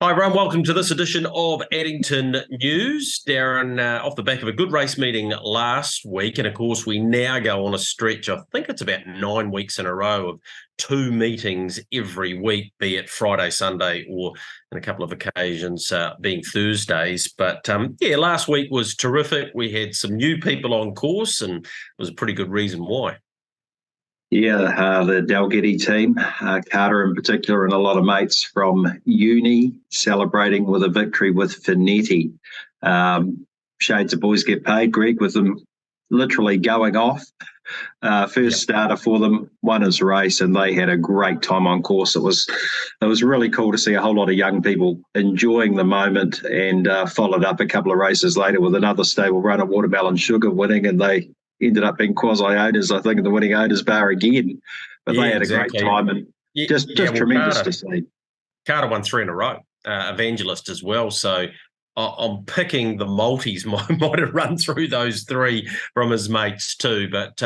Hi, everyone. Welcome to this edition of Addington News. Darren, off the back of a good race meeting last week. And of course, we now go on a stretch, I think it's about 9 weeks in a row of two meetings every week, be it Friday, Sunday, or in a couple of occasions being Thursdays. But last week was terrific. We had some new people on course, and it was a pretty good reason why. Yeah, the Dalgety team, Carter in particular, and a lot of mates from uni celebrating with a victory with Finetti. Shades of boys get paid, Greg, with them literally going off. First starter for them, won his race, and they had a great time on course. It was really cool to see a whole lot of young people enjoying the moment, and followed up a couple of races later with another stable run at Watermelon Sugar winning, and they ended up being quasi-owners, I think, in the winning owners bar again. But they had exactly. a great time, and just tremendous to see. Carter won 3 in a row, Evangelist as well. So I'm picking the multis might have run through those 3 from his mates too. But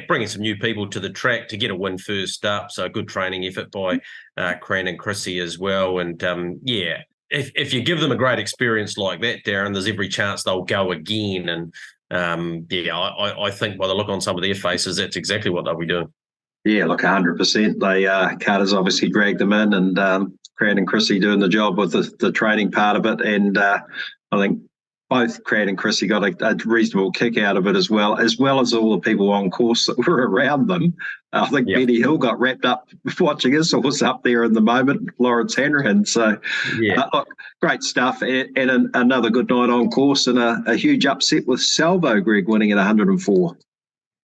bringing some new people to the track to get a win first up. So a good training effort by Cran and Chrissy as well. And if you give them a great experience like that, Darren, there's every chance they'll go again. And I think by the look on some of their faces, that's exactly what they'll be doing. Yeah, look, 100%. They Carter's obviously dragged them in, and Cran and Chrissy doing the job with the training part of it. And I think both Cran and Chrissy got a reasonable kick out of it as well as all the people on course that were around them. I think Benny Hill got wrapped up watching his horse up there in the moment, Lawrence Hanrahan. So, look, great stuff. And another good night on course, and a huge upset with Salvo, Greg, winning at 104.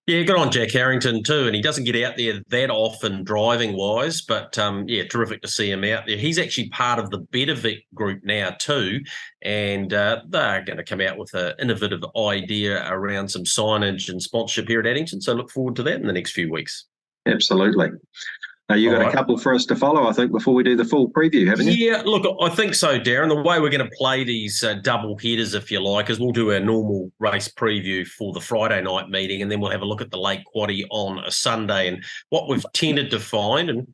Yeah, good on Jack Harrington too, and he doesn't get out there that often driving-wise, but terrific to see him out there. He's actually part of the Better Vic group now too, and they're going to come out with an innovative idea around some signage and sponsorship here at Addington, so look forward to that in the next few weeks. Absolutely. You've got a couple for us to follow, I think, before we do the full preview, haven't you? Yeah, look, I think so, Darren. The way we're going to play these double headers, if you like, is we'll do our normal race preview for the Friday night meeting, and then we'll have a look at the late Quaddie on a Sunday. And what we've tended to find, and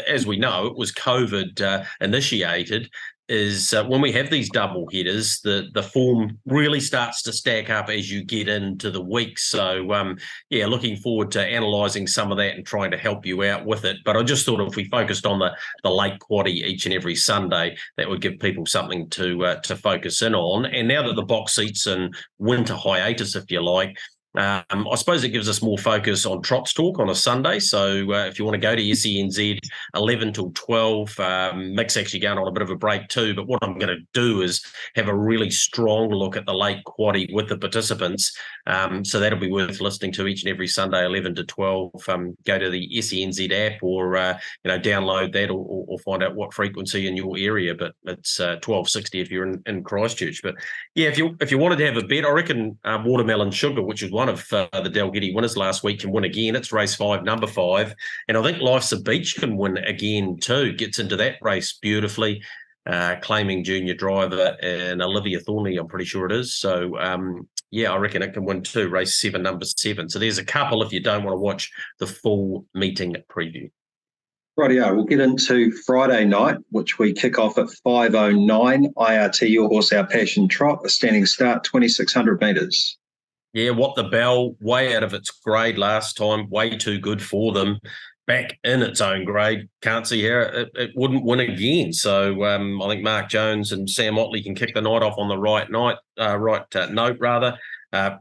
as we know, it was COVID initiated, is when we have these double headers, the form really starts to stack up as you get into the week. So, looking forward to analysing some of that and trying to help you out with it. But I just thought if we focused on the late Quaddie each and every Sunday, that would give people something to focus in on. And now that the box seat's in winter hiatus, if you like, I suppose it gives us more focus on Trots Talk on a Sunday. So if you want to go to SENZ 11 till 12, Mick's actually going on a bit of a break too. But what I'm going to do is have a really strong look at the late Quaddie with the participants. So that'll be worth listening to each and every Sunday, 11 to 12. Go to the SENZ app or download that or find out what frequency in your area. But it's 12:60 if you're in Christchurch. But yeah, if you wanted to have a bet, I reckon Watermelon Sugar, which is one of the Dalgety winners last week, can win again. It's race 5, number 5. And I think Life's a Beach can win again too. Gets into that race beautifully. Claiming junior driver and Olivia Thornley, I'm pretty sure it is. So, I reckon it can win too. Race 7, number 7. So there's a couple if you don't want to watch the full meeting preview. Rightio, we'll get into Friday night, which we kick off at 5:09. IRT, Your Horse, Our Passion Trot, a standing start, 2,600 metres. Yeah, What the Bell, way out of its grade last time, way too good for them. Back in its own grade, can't see how it wouldn't win again. So I think Mark Jones and Sam Otley can kick the night off on the right note.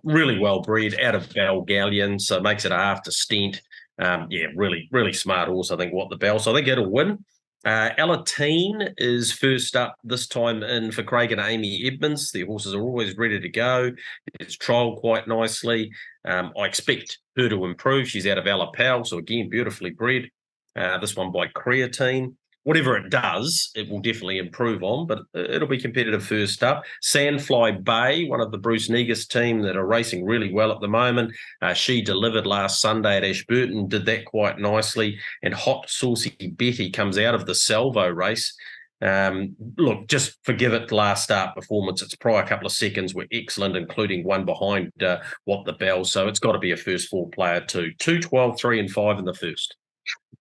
Really well bred, out of Balgallion, so makes it a half to Stent. Really, really smart horse, I think, What the Bell. So I think it'll win. Alateen is first up this time in for Craig and Amy Edmonds. The horses are always ready to go. It's trialled quite nicely. I expect her to improve. She's out of Alapal, so again, beautifully bred. This one by Creatine. Whatever it does, it will definitely improve on, but it'll be competitive first up. Sandfly Bay, one of the Bruce Negus team that are racing really well at the moment. She delivered last Sunday at Ashburton, did that quite nicely. And Hot Saucy Betty comes out of the Salvo race. Look, just forgive it last start performance. Its prior couple of seconds were excellent, including one behind What the Bell. So it's got to be a first 4 player too. 2, 12, 3 and 5 in the first.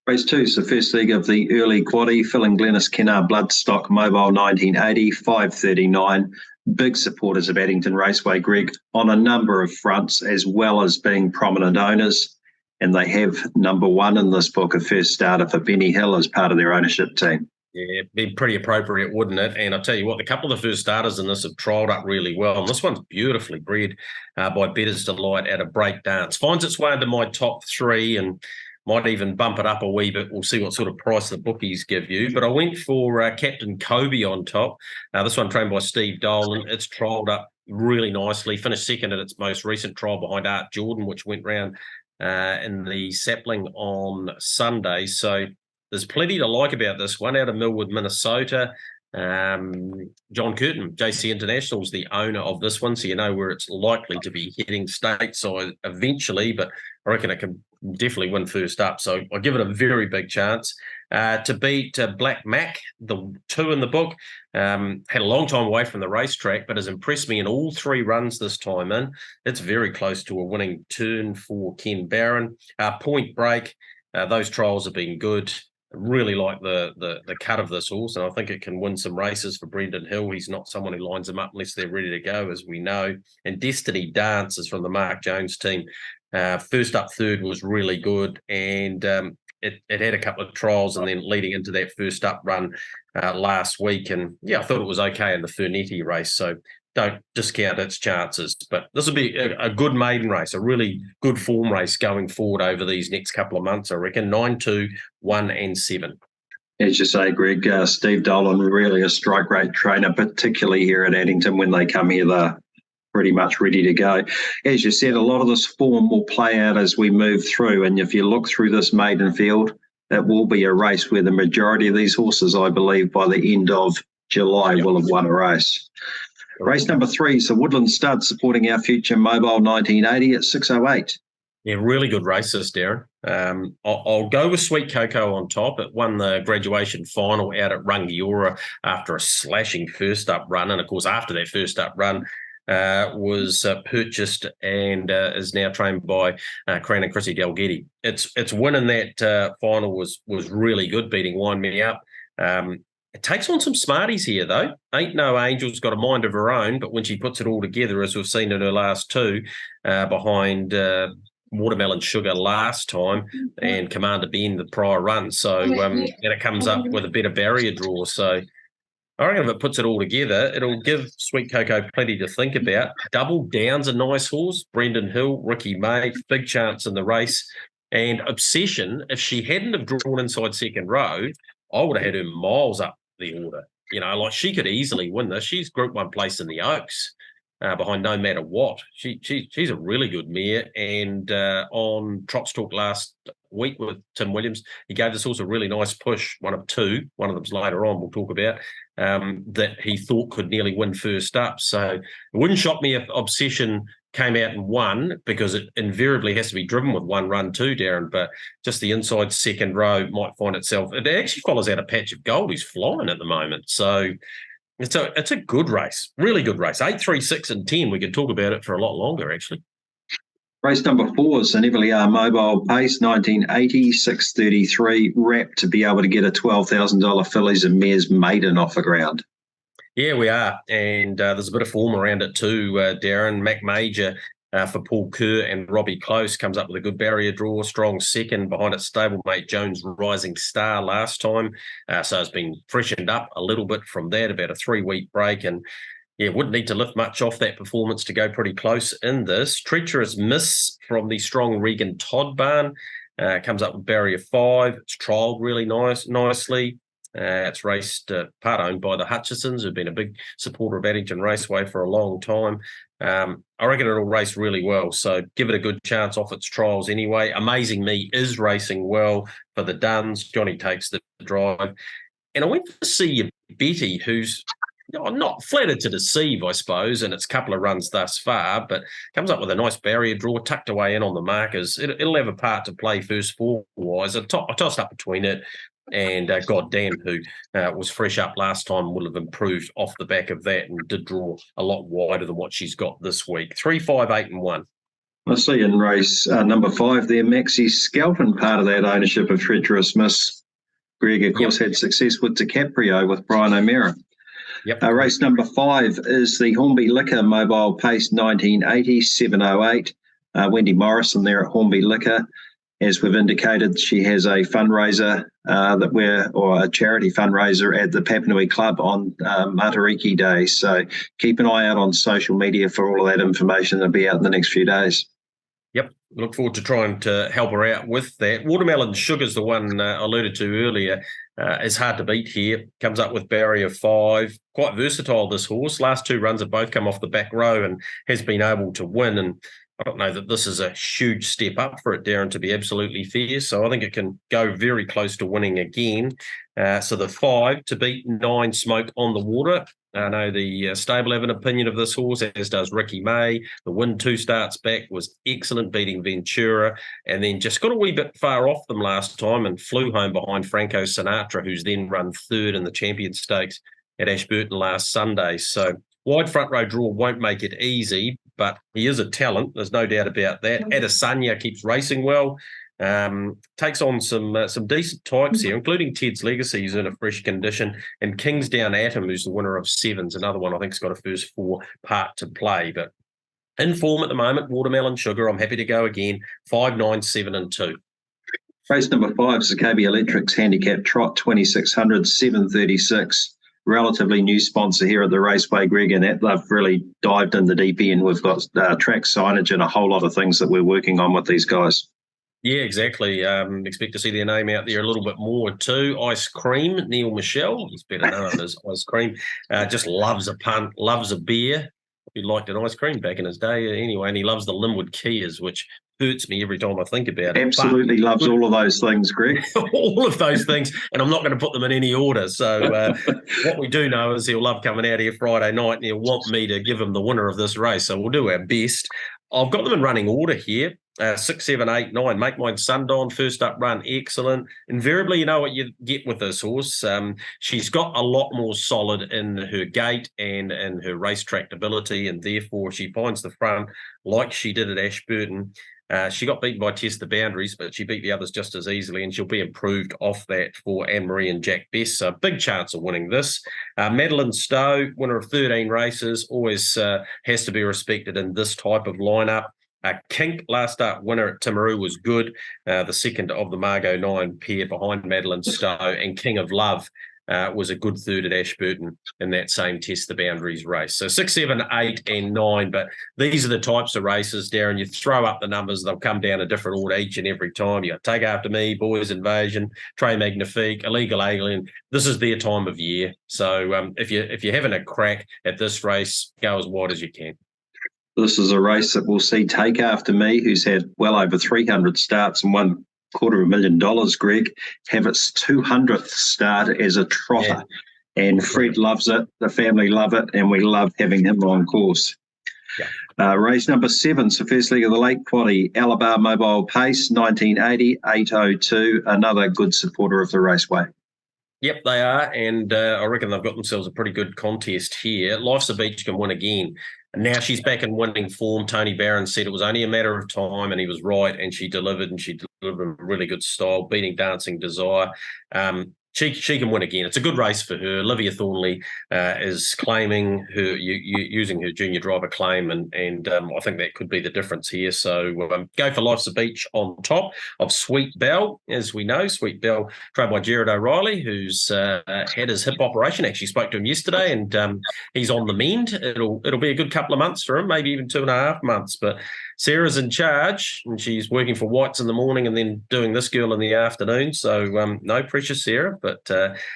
Race 2 is the first leg of the early Quaddie, filling Glennis Kennar Bloodstock Mobile 1980, 5:39. Big supporters of Addington Raceway, Greg, on a number of fronts, as well as being prominent owners. And they have number 1 in this book, a first starter for Benny Hill, as part of their ownership team. Yeah, it'd be pretty appropriate, wouldn't it? And I'll tell you what, a couple of the first starters in this have trialled up really well. And this one's beautifully bred by Better's Delight at a break dance. Finds its way into my top 3 and might even bump it up a wee bit. We'll see what sort of price the bookies give you. But I went for Captain Kobe on top. This one trained by Steve Dolan. It's trialled up really nicely. Finished second at its most recent trial behind Art Jordan, which went round in the Sapling on Sunday. So there's plenty to like about this one. Out of Millwood, Minnesota. John Curtin, JC International, is the owner of this one, so you know where it's likely to be heading stateside eventually, but I reckon it can definitely win first up. So I'll give it a very big chance. To beat Black Mac, the 2 in the book, had a long time away from the racetrack, but has impressed me in all 3 runs this time in. It's very close to a winning turn for Ken Barron. Point Break, those trials have been good. Really like the cut of this horse, and I think it can win some races for Brendan Hill. He's not someone who lines them up unless they're ready to go, as we know. And Destiny Dance is from the Mark Jones team. First up third was really good, and it had a couple of trials and then leading into that first up run last week. And yeah, I thought it was okay in the Fernetti race, so don't discount its chances. But this will be a good maiden race, a really good form race going forward over these next couple of months, I reckon. 9, 2, 1 and 7. As you say, Greg, Steve Dolan, really a strike rate trainer, particularly here at Addington. When they come here, they're pretty much ready to go. As you said, a lot of this form will play out as we move through. And if you look through this maiden field, it will be a race where the majority of these horses, I believe, by the end of July will have won a race. Race number 3 is the Woodland Stud, supporting Our Future Mobile 1980 at 6:08. Yeah, really good races, Darren. I'll go with Sweet Cocoa on top. It won the graduation final out at Rangiora after a slashing first up run. And of course, after that first up run, was purchased and is now trained by Cran and Chrissy Dalgety. Its win in that final was really good, beating Wind Me Up. It takes on some smarties here, though. Ain't No Angel's got a mind of her own, but when she puts it all together, as we've seen in her last 2, behind Watermelon Sugar last time and Commander Ben the prior run. So and it comes up with a better barrier draw. So I reckon if it puts it all together, it'll give Sweet Cocoa plenty to think about. Double Down's a nice horse. Brendan Hill, Ricky May, big chance in the race. And Obsession, if she hadn't have drawn inside second row, I would have had her miles up the order. You know, like she could easily win this. She's Group 1 place in the Oaks behind No Matter What. She's a really good mare. And on Trot's Talk last week with Tim Williams, he gave this horse a really nice push, one of 2. One of them's later on, we'll talk about, that he thought could nearly win first up. So it wouldn't shock me if Obsession came out and won, because it invariably has to be driven with 1 run too, Darren. But just the inside second row might find itself. It actually follows out a Patch of Gold who's flying at the moment. So it's a good race, really good race. 8, 3, 6 and 10. We could talk about it for a lot longer, actually. Race number 4 is an Evelier Mobile Pace 1980, 6:33, wrapped to be able to get a $12,000 fillies and mares maiden off the ground. Yeah, we are. And there's a bit of form around it too, Darren. Mac Major for Paul Kerr and Robbie Close comes up with a good barrier draw. Strong second behind its stablemate Jones Rising Star last time. So it's been freshened up a little bit from that, about a 3-week break. And yeah, wouldn't need to lift much off that performance to go pretty close in this. Treacherous Miss from the strong Regan Todd barn comes up with barrier 5. It's trialled really nicely. It's raced part owned by the Hutchisons, who've been a big supporter of Addington Raceway for a long time. I reckon it'll race really well, so give it a good chance off its trials anyway. Amazing Me is racing well for the Duns. Johnny takes the drive. And I went to see Betty, who's not flattered to deceive, I suppose, in its couple of runs thus far, but comes up with a nice barrier draw, tucked away in on the markers. It'll have a part to play first four-wise. I tossed up between it and Goddamn, who was fresh up last time, will have improved off the back of that and did draw a lot wider than what she's got this week. 3, 5, 8 and 1. I see in race number 5 there, Maxi Skelton, part of that ownership of Treacherous Miss. Greg, of course, had success with DiCaprio with Brian O'Meara. Yep. Race number 5 is the Hornby Liquor Mobile Pace 1980 708. Wendy Morrison there at Hornby Liquor. As we've indicated, she has a fundraiser or a charity fundraiser at the Papanui Club on Matariki Day. So keep an eye out on social media for all of that information that'll be out in the next few days. Yep, look forward to trying to help her out with that. Watermelon Sugar's the one I alluded to earlier. It's hard to beat here. Comes up with barrier 5. Quite versatile, this horse. Last 2 runs have both come off the back row and has been able to win. And I don't know that this is a huge step up for it, Darren, to be absolutely fair. So I think it can go very close to winning again. So the 5 to beat 9 Smoke on the Water. I know the stable have an opinion of this horse, as does Ricky May. The win 2 starts back was excellent, beating Ventura, and then just got a wee bit far off them last time and flew home behind Franco Sinatra, who's then run 3rd in the Champion Stakes at Ashburton last Sunday. So wide front row draw won't make it easy, but he is a talent. There's no doubt about that. Adesanya keeps racing well. Takes on some decent types here, including Ted's Legacy, who's in a fresh condition, and Kingsdown Atom, who's the winner of Sevens, another one I think's got a first 4 part to play. But in form at the moment, Watermelon Sugar, I'm happy to go again, 5, 9, 7 and 2. Race number 5 is the KB Electrics Handicap Trot 2600 736. Relatively new sponsor here at the Raceway, Greg, and that they've really dived in the deep end. We've got track signage and a whole lot of things that we're working on with these guys. Yeah, exactly. Expect to see their name out there a little bit more too. Ice Cream, Neil Michelle, he's better known as Ice Cream, just loves a punt, loves a beer. He liked an ice cream back in his day anyway, and he loves the Linwood Kias, which hurts me every time I think about it. Absolutely loves all of those things, Greg. All of those things, and I'm not going to put them in any order. So what we do know is he'll love coming out here Friday night, and he'll want me to give him the winner of this race. So we'll do our best. I've got them in running order here. 6, 7, 8, 9. Make Mine Sundawn, first up run, excellent. Invariably, you know what you get with this horse. She's got a lot more solid in her gait and in her race tractability, and therefore she finds the front like she did at Ashburton. She got beaten by Test the Boundaries, but she beat the others just as easily, and she'll be improved off that for Anne-Marie and Jack Best. So big chance of winning this. Madeline Stowe, winner of 13 races, always has to be respected in this type of lineup. Kink, last start winner at Timaru, was good. The second of the Margot 9 pair behind Madeline Stowe, and King of Love was a good third at Ashburton in that same Test the Boundaries race. So 6, 7, 8 and 9. But these are the types of races, Darren. You throw up the numbers, they'll come down a different order each and every time. You got Take After Me, Boys Invasion, Trey Magnifique, Illegal Alien. This is their time of year. So if you're having a crack at this race, go as wide as you can. This is a race that will see Take After Me, who's had well over 300 starts and won $250,000, Greg, have its 200th start as a trotter. Yeah. And Fred loves it, the family love it, and we love having him on course. Yeah. Race number 7, so first leg of the late, Quaddie, Alabar Mobile Pace, 1980, 802, another good supporter of the Raceway. Yep, they are, and I reckon they've got themselves a pretty good contest here. Life's a Beach can win again. And now she's back in winning form. Tony Barron said it was only a matter of time, and he was right, and she delivered in really good style, beating Dancing Desire. She can win again. It's a good race for her. Olivia Thornley is claiming her using her junior driver claim, and I think that could be the difference here. So go for Life's a Beach on top of Sweet Belle. As we know, Sweet Belle, trained by Jared O'Reilly, who's had his hip operation. Actually spoke to him yesterday, and he's on the mend. It'll be a good couple of months for him, maybe even 2.5 months. But Sarah's in charge, and she's working for Whites in the morning and then doing this girl in the afternoon. So no pressure, Sarah, but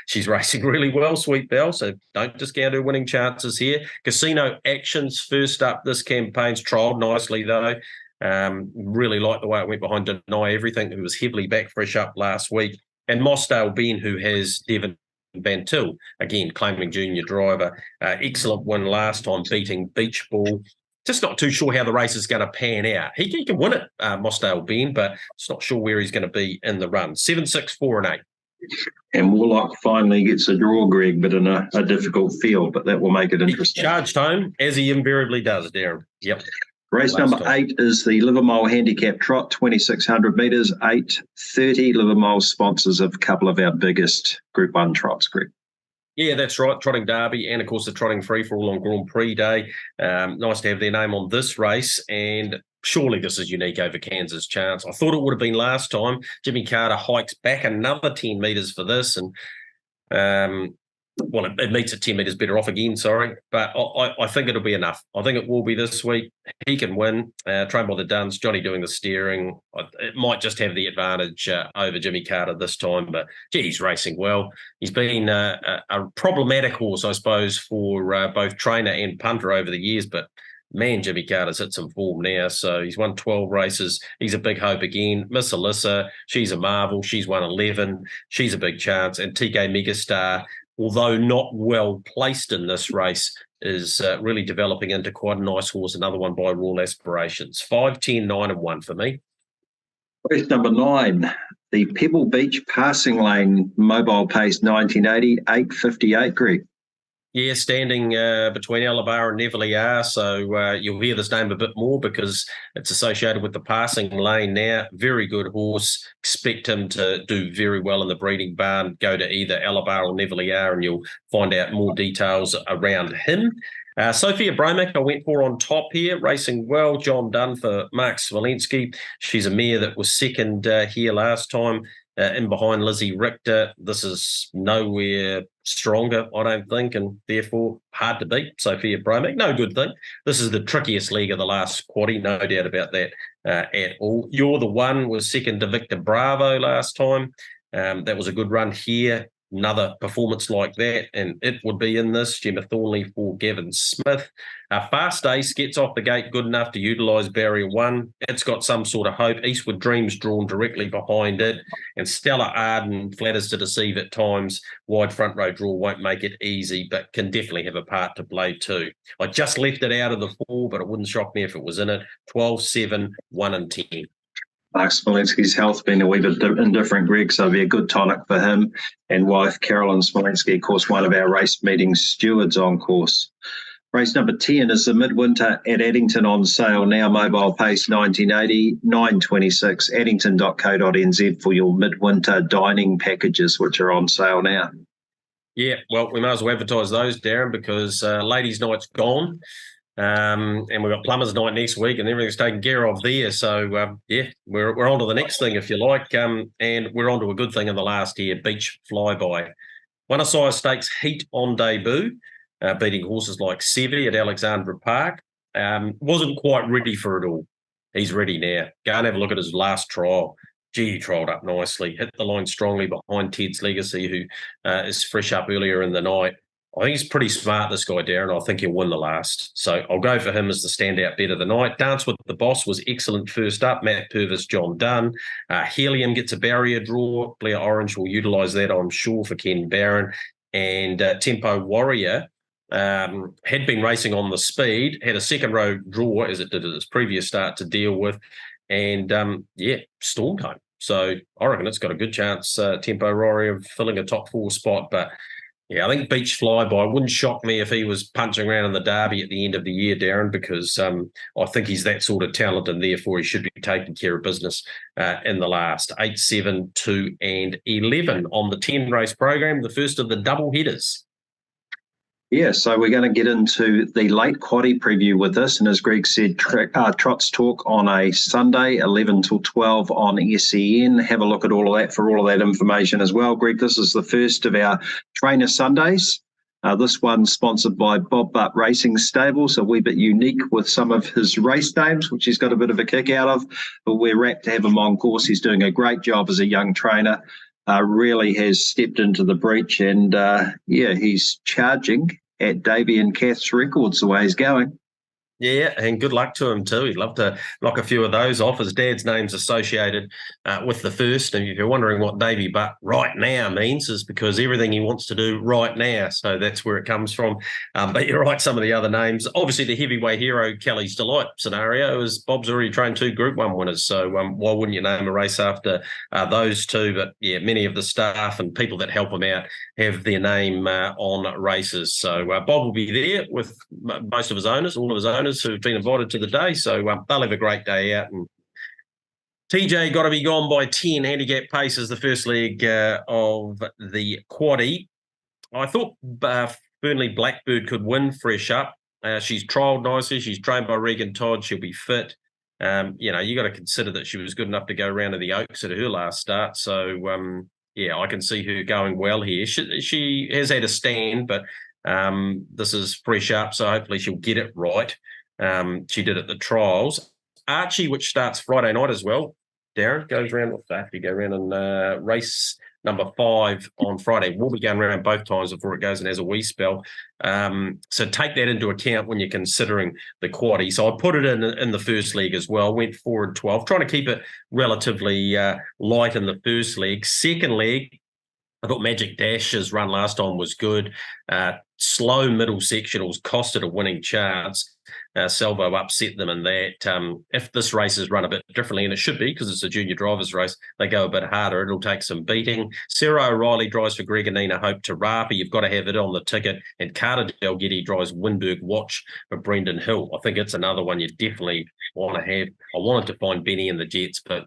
she's racing really well, Sweet Belle. So don't discount her winning chances here. Casino Actions first up. This campaign's trialled nicely, though. Really like the way it went behind Deny Everything, who was heavily back fresh up last week. And Mossdale Ben, who has Devon Bantil, again, claiming junior driver. Excellent win last time, beating Beach Ball. Just not too sure how the race is going to pan out. He can win it, Mossdale Ben, but just not sure where he's going to be in the run. 7, 6, 4 and 8. And Warlock finally gets a draw, Greg, but in a difficult field, but that will make it interesting. He's charged home, as he invariably does, Darren. Yep. Race number 8 is the Livermore Handicap Trot, 2,600 metres, 8:30. Livermore sponsors of a couple of our biggest Group 1 trots, Greg. Yeah, that's right. Trotting Derby and, of course, the Trotting Free-for-All on Grand Prix Day. Nice to have their name on this race, and surely this is unique over Kansas Chance. I thought it would have been last time. Jimmy Carter hikes back another 10 metres for this, and it meets at 10 metres better off again, sorry. But I think it'll be enough. I think it will be this week. He can win. Trained by the Duns, Johnny doing the steering. It might just have the advantage over Jimmy Carter this time, but gee, he's racing well. He's been a problematic horse, I suppose, for both trainer and punter over the years, but man, Jimmy Carter's hit some form now. So he's won 12 races. He's a big hope again. Miss Alyssa, she's a marvel. She's won 11. She's a big chance. And TK Megastar, although not well placed in this race, is really developing into quite a nice horse. Another one by Royal Aspirations. 5, 10, 9 and 1 for me. Race number 9, the Pebble Beach Passing Lane Mobile Pace 1980, 8:58, Greg. Yeah, standing between Alabar and Neville, so you'll hear this name a bit more because it's associated with the passing lane now. Very good horse. Expect him to do very well in the breeding barn. Go to either Alabar or Neville, and you'll find out more details around him. Sophia Bromick, I went for on top here, racing well. John Dunn for Mark Smolenski. She's a mare that was second here last time. In behind Lizzie Richter. This is nowhere stronger, I don't think, and therefore hard to beat. Sophia Bromick, no good thing. This is the trickiest league of the last Quaddie, no doubt about that at all. You're the One was second to Victor Bravo last time. That was a good run here. Another performance like that, and it would be in this. Gemma Thornley for Gavin Smith. Fast Ace gets off the gate good enough to utilise Barrier 1. It's got some sort of hope. Eastwood Dreams drawn directly behind it, and Stella Arden flatters to deceive at times. Wide front row draw won't make it easy, but can definitely have a part to play too. I just left it out of the 4, but it wouldn't shock me if it was in it. 12, 7, 1 and 10. Mark Smolenski's health been a wee bit indifferent, Greg, so it'll be a good tonic for him and wife Carolyn Smolenski, of course, one of our race meeting stewards on course. Race number 10 is the Midwinter at Addington on sale now. Mobile Pace 1980, 9:26, addington.co.nz for your midwinter dining packages, which are on sale now. Yeah, well, we might as well advertise those, Darren, because ladies' night's gone. And we've got Plumbers Night next week, and everything's taken care of there. So, we're on to the next thing, if you like. And we're on to a good thing in the last year, Beach Flyby. One of Sire Stakes Heat on debut, beating horses like Sevi at Alexandra Park. Wasn't quite ready for it all. He's ready now. Go and have a look at his last trial. Gee, he trialled up nicely. Hit the line strongly behind Ted's Legacy, who is fresh up earlier in the night. I think he's pretty smart, this guy, Darren. I think he'll win the last. So I'll go for him as the standout bet of the night. Dance with the Boss was excellent first up. Matt Purvis, John Dunn. Helium gets a barrier draw. Blair Orange will utilise that, I'm sure, for Ken Barron. And Tempo Warrior had been racing on the speed, had a second row draw, as it did at its previous start, to deal with. And, stormed home. So I reckon it's got a good chance, Tempo Warrior, of filling a top 4 spot. But yeah, I think Beach Flyby wouldn't shock me if he was punching around in the Derby at the end of the year, Darren, because I think he's that sort of talent, and therefore he should be taking care of business in the last. 8, 7, 2 and 11 on the 10-race program, the first of the double headers. Yeah, so we're going to get into the late Quaddie preview with this. And as Greg said, Trots Talk on a Sunday, 11 till 12 on SEN. Have a look at all of that for all of that information as well. Greg, this is the first of our Trainer Sundays. This one's sponsored by Bob Butt Racing Stables, a wee bit unique with some of his race names, which he's got a bit of a kick out of. But we're rapt to have him on course. He's doing a great job as a young trainer. Really has stepped into the breach, and he's charging at Davey and Kath's records the way he's going. Yeah, and good luck to him too. He'd love to knock a few of those off. His dad's name's associated with the first. And if you're wondering what Davey Butt right now means, is because everything he wants to do right now. So that's where it comes from. But you're right, some of the other names. Obviously, the heavyweight hero, Kelly's Delight scenario, is Bob's already trained 2 Group 1 winners. So why wouldn't you name a race after those 2? But yeah, many of the staff and people that help him out have their name on races. So Bob will be there with most of his owners, all of his owners. owners who've been invited to the day. So they'll have a great day out. And TJ got to be gone by 10 handicap paces, the first leg of the Quaddie. I thought Burnley Blackbird could win fresh up. She's trialled nicely. She's trained by Regan Todd. She'll be fit. You got to consider that she was good enough to go round to the Oaks at her last start. So, I can see her going well here. She has had a stand, but this is fresh up, so hopefully she'll get it right. She did at the trials. Archie, which starts Friday night as well. Darren goes around. What's that? You go around and race number 5 on Friday. We'll be going around both times before it goes and has a wee spell. So take that into account when you're considering the Quaddie. So I put it in the first leg as well. Went 4 and 12, trying to keep it relatively light in the first leg. Second leg, I thought Magic Dash's run last time was good. Slow middle sectionals costed a winning chance. Salvo upset them in that. If this race is run a bit differently, and it should be because it's a junior drivers race, they go a bit harder. It'll take some beating. Sarah O'Reilly drives for Greg and Nina Hope to Rapa. You've got to have it on the ticket. And Carter Dalgetty drives Winberg Watch for Brendan Hill. I think it's another one you definitely want to have. I wanted to find Benny and the Jets, but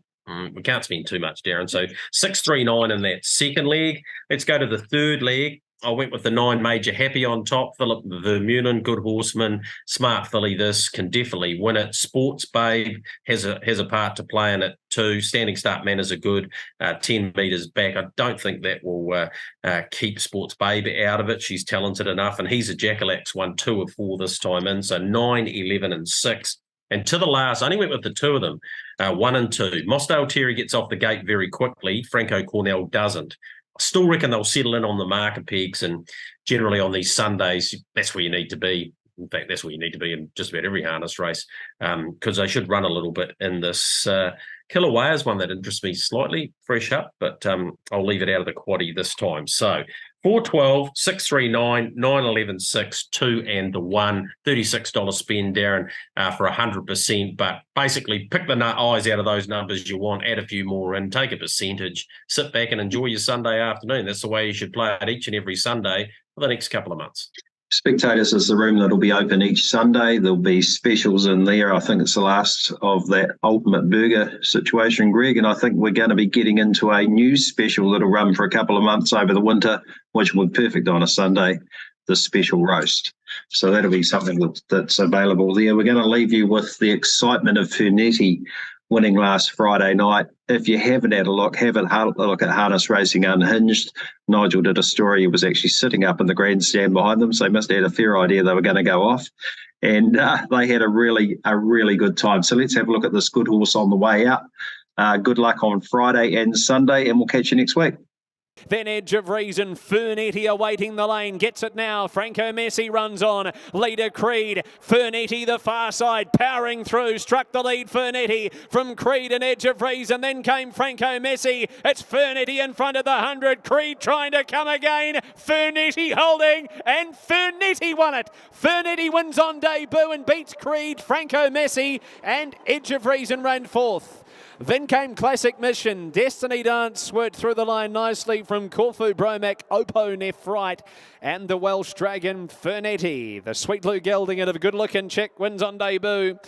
we can't spend too much, Darren. So 6-3-9 in that second leg. Let's go to the third leg. I went with the 9 Major Happy on top. Philip Vermeulen, good horseman, smart filly. This can definitely win it. Sports Babe has a part to play in it too. Standing Start Manners are good. 10 metres back. I don't think that will keep Sports Babe out of it. She's talented enough, and he's a Jackalax, won 2 of 4 this time in. So 9, 11 and 6. And to the last, I only went with the 2 of them, 1 and 2. Mossdale Terry gets off the gate very quickly. Franco Cornell doesn't. I still reckon they'll settle in on the marker pegs, and generally on these Sundays, that's where you need to be. In fact, that's where you need to be in just about every harness race, because they should run a little bit in this. Kilauea is one that interests me slightly, fresh up, but I'll leave it out of the Quaddie this time. So 4-12, 6-3-9, 9-11, 6, 2 and the 1, $36 spend, Darren, for 100%. But basically, pick the eyes out of those numbers you want, add a few more in, take a percentage, sit back and enjoy your Sunday afternoon. That's the way you should play it each and every Sunday for the next couple of months. Spectators is the room that'll be open each Sunday. There'll be specials in there. I think it's the last of that Ultimate Burger situation, Greg, and I think we're going to be getting into a new special that'll run for a couple of months over the winter, which will be perfect on a Sunday, the special roast. So that'll be something that's available there. We're going to leave you with the excitement of Fernetti winning last Friday night. If you haven't had a look, have a look at Harness Racing Unhinged. Nigel did a story. He was actually sitting up in the grandstand behind them, so they must have had a fair idea they were going to go off. And they had a really good time. So let's have a look at this good horse on the way out. Good luck on Friday and Sunday, and we'll catch you next week. Then Edge of Reason, Fernetti awaiting the lane, gets it now. Franco Messi runs on, leader Creed. Fernetti the far side, powering through, struck the lead Fernetti from Creed and Edge of Reason. Then came Franco Messi. It's Fernetti in front of the 100. Creed trying to come again. Fernetti holding, and Fernetti won it. Fernetti wins on debut and beats Creed, Franco Messi, and Edge of Reason ran fourth. Then came Classic Mission. Destiny Dance worked through the line nicely from Corfu Bromac, Oppo Neff right, and the Welsh Dragon Fernetti. The Sweet Lou Gelding of a good-looking chick wins on debut.